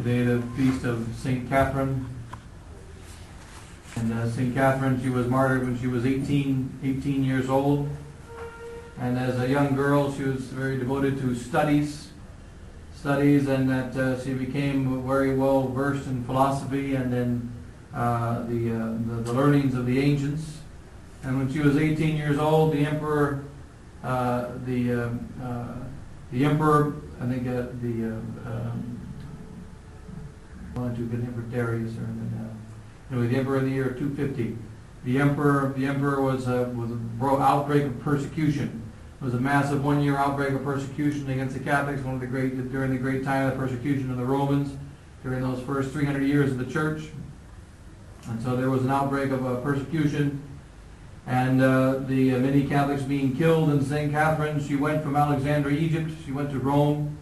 today the feast of St. Catherine. And St. Catherine, she was martyred when she was 18 years old. And as a young girl, she was very devoted to studies, and that she became very well versed in philosophy and in the learnings of the ancients. And when she was 18 years old, the emperor, I think one or two, good Emperor Darius, or anyway, the emperor in the year 250. The emperor was a outbreak of persecution. It was a massive 1-year outbreak of persecution against the Catholics, during the great time of the persecution of the Romans, during those first 300 years of the church. And so there was an outbreak of persecution, and the many Catholics being killed. And St. Catherine, she went from Alexandria, Egypt, she went to Rome,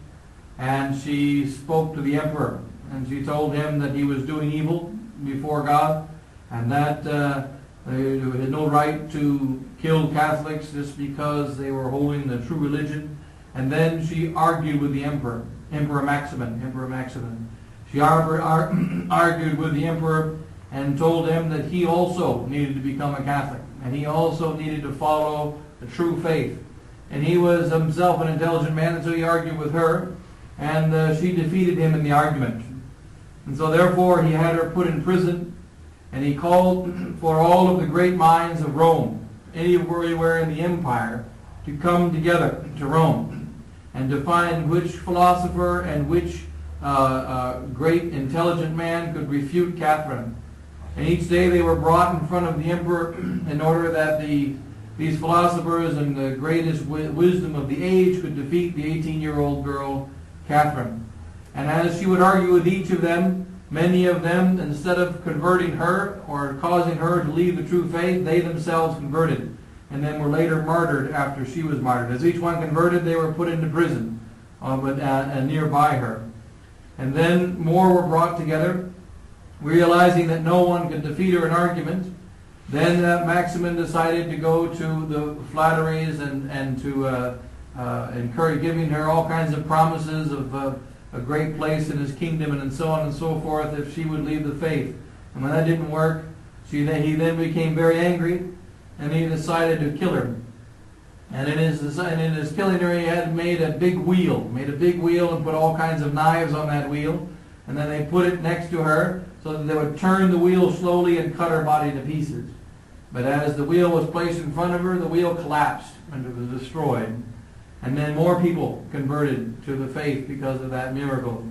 and she spoke to the emperor, and she told him that he was doing evil before God, and that they had no right to kill Catholics just because they were holding the true religion. And then she argued with the emperor, Emperor Maximin. She argued with the emperor and told him that he also needed to become a Catholic, and he also needed to follow the true faith. And he was himself an intelligent man, and so he argued with her, and she defeated him in the argument. And so therefore he had her put in prison, and he called for all of the great minds of Rome, anywhere in the empire, to come together to Rome and to find which philosopher and which great intelligent man could refute Catherine. And each day they were brought in front of the emperor in order that these philosophers and the greatest wisdom of the age could defeat the 18-year-old girl, Catherine. And as she would argue with each of them, many of them, instead of converting her or causing her to leave the true faith, they themselves converted, and then were later martyred after she was martyred. As each one converted, they were put into prison nearby her. And then more were brought together, realizing that no one could defeat her in argument. Then Maximin decided to go to the flatteries and to encourage, giving her all kinds of promises of a great place in his kingdom and so on and so forth if she would leave the faith. And when that didn't work, he then became very angry, and he decided to kill her. And in his killing her, he had made a big wheel and put all kinds of knives on that wheel, and then they put it next to her so that they would turn the wheel slowly and cut her body to pieces. But as the wheel was placed in front of her, the wheel collapsed and it was destroyed. And then more people converted to the faith because of that miracle.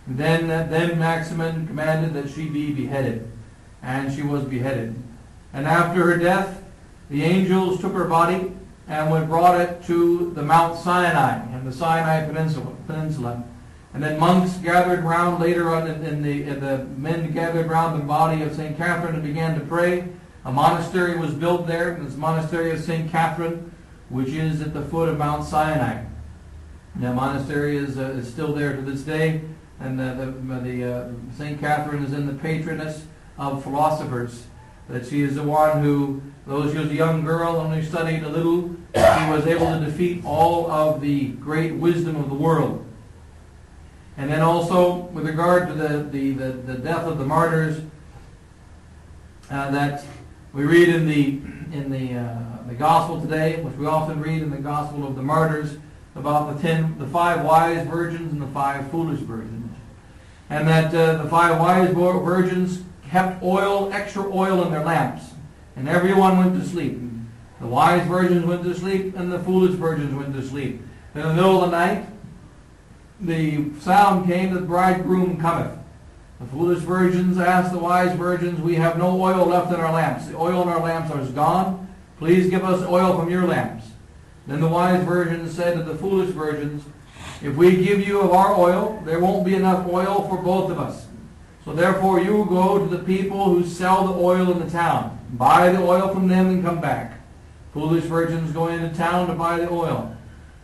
And then Maximin commanded that she be beheaded. And she was beheaded. And after her death, the angels took her body and brought it to the Mount Sinai in the Sinai Peninsula. And then monks gathered round later on, the men gathered round the body of St. Catherine and began to pray. A monastery was built there, this monastery of St. Catherine, which is at the foot of Mount Sinai. The monastery is still there to this day, and St. Catherine is in the patroness of philosophers. That she is the one who, though she was a young girl, only studied a little, she was able to defeat all of the great wisdom of the world. And then also, with regard to the death of the martyrs, that we read in the Gospel today, which we often read in the Gospel of the Martyrs, about the 5 wise virgins and the 5 foolish virgins. And that the 5 wise virgins kept extra oil in their lamps, and everyone went to sleep. The wise virgins went to sleep, and the foolish virgins went to sleep. Then in the middle of the night, the sound came that the bridegroom cometh. The foolish virgins asked the wise virgins, "We have no oil left in our lamps. The oil in our lamps is gone. Please give us oil from your lamps." Then the wise virgins said to the foolish virgins, "If we give you of our oil, there won't be enough oil for both of us. So therefore you go to the people who sell the oil in the town. Buy the oil from them and come back." Foolish virgins go into town to buy the oil.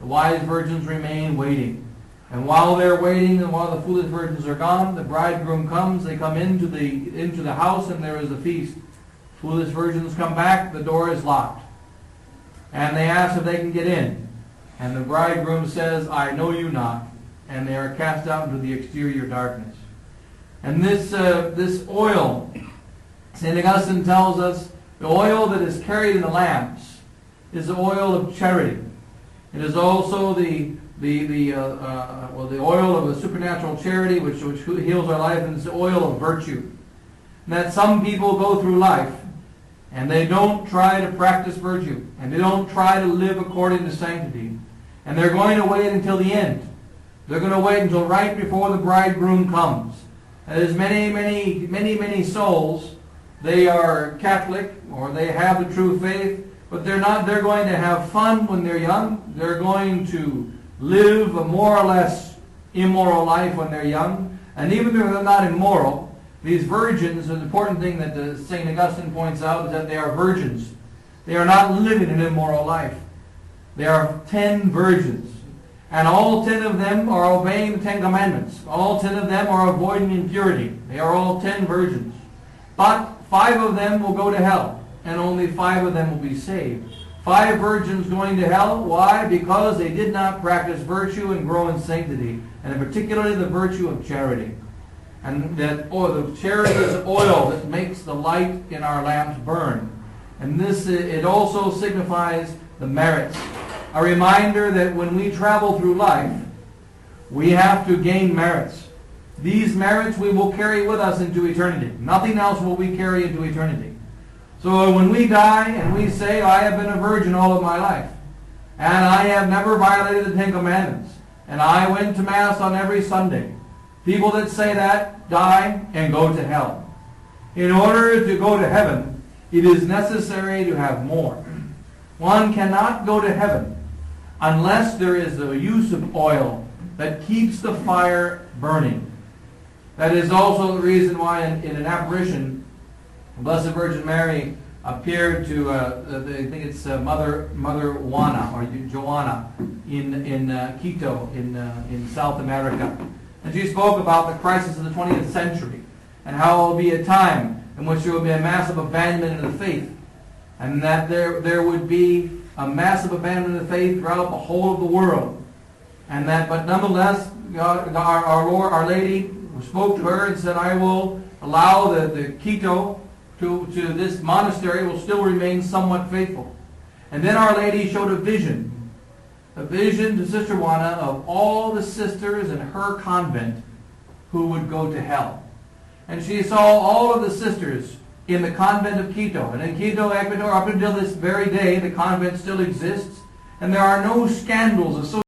The wise virgins remain waiting. And while they're waiting, and while the foolish virgins are gone, the bridegroom comes. They come into the house, and there is a feast. Foolish virgins come back. The door is locked. And they ask if they can get in. And the bridegroom says, "I know you not." And they are cast out into the exterior darkness. And this oil, St. Augustine tells us, the oil that is carried in the lamps is the oil of charity. It is also the oil of a supernatural charity which heals our life, and it's the oil of virtue. And that some people go through life and they don't try to practice virtue, and they don't try to live according to sanctity, and they're going to wait until the end. They're going to wait until right before the bridegroom comes. And there's many souls, they are Catholic or they have the true faith, but they're not. They're going to have fun when they're young. They're going to live a more or less immoral life when they're young. And even though they're not immoral, these virgins, an important thing that St. Augustine points out is that they are virgins. They are not living an immoral life. There are 10 virgins. And all 10 of them are obeying the 10 commandments. All 10 of them are avoiding impurity. They are all 10 virgins. But 5 of them will go to hell, and only 5 of them will be saved. 5 virgins going to hell. Why? Because they did not practice virtue and grow in sanctity, and particularly the virtue of charity. And that the charity is oil that makes the light in our lamps burn. And this, it also signifies the merits. A reminder that when we travel through life, we have to gain merits. These merits we will carry with us into eternity. Nothing else will we carry into eternity. So when we die and we say, I have been a virgin all of my life, and I have never violated the 10 commandments, and I went to Mass on every Sunday, people that say that die and go to hell. In order to go to heaven, it is necessary to have more. One cannot go to heaven unless there is the use of oil that keeps the fire burning. That is also the reason why in an apparition, Blessed Virgin Mary appeared to, I think it's Mother Juana or Joanna in Quito in South America. And she spoke about the crisis of the 20th century and how it will be a time in which there will be a massive abandonment of the faith, and that there would be a massive abandonment of the faith throughout the whole of the world. And that, but nonetheless, God, our Lord, Our Lady, spoke to her and said, I will allow the Quito to this monastery will still remain somewhat faithful. And then Our Lady showed a vision to Sister Juana of all the sisters in her convent who would go to hell. And she saw all of the sisters in the convent of Quito. And in Quito, Ecuador, up until this very day, the convent still exists. And there are no scandals associated